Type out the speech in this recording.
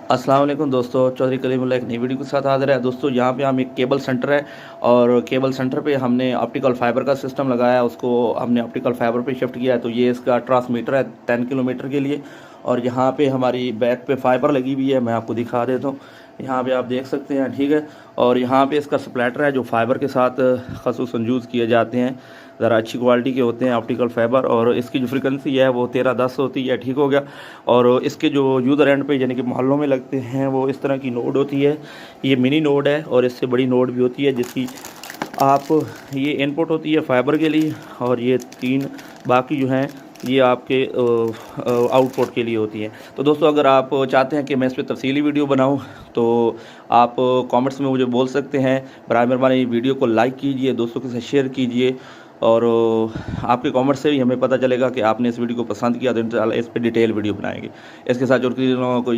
अस्सलाम वालेकुम दोस्तों, चौधरी कलीमुल्लाह एक नई वीडियो के साथ हाज़िर है। दोस्तों यहाँ पे हम एक केबल सेंटर है और केबल सेंटर पे हमने ऑप्टिकल फाइबर का सिस्टम लगाया है, उसको हमने ऑप्टिकल फाइबर पे शिफ्ट किया है। तो ये इसका ट्रांसमीटर है 10 किलोमीटर के लिए और यहाँ पे हमारी बैक पे फाइबर लगी हुई है, मैं आपको दिखा देता हूँ। यहाँ पे आप देख सकते हैं, ठीक है। और यहाँ पे इसका स्प्लैटर है जो फाइबर के साथ खसूसन यूज़ किए जाते हैं, ज़रा अच्छी क्वालिटी के होते हैं ऑप्टिकल फाइबर। और इसकी जो फ्रिक्वेंसी है वो 1310 होती है, ठीक हो गया। और इसके जो यूज़र एंड पे यानी कि मोहल्लों में लगते हैं वो इस तरह की नोड होती है, ये मिनी नोड है और इससे बड़ी नोड भी होती है जिसकी आप ये इनपुट होती है फाइबर के लिए और ये 3 बाकी जो हैं ये आपके आउटपुट के लिए होती हैं। तो दोस्तों अगर आप चाहते हैं कि मैं इस पे तफसीली वीडियो बनाऊं तो आप कमेंट्स में मुझे बोल सकते हैं। बराए मेहरबानी वीडियो को लाइक कीजिए, दोस्तों के साथ शेयर कीजिए और आपके कमेंट से भी हमें पता चलेगा कि आपने इस वीडियो को पसंद किया, तो इंशाल्लाह इस पे डिटेल वीडियो बनाएंगे। इसके साथ और कोई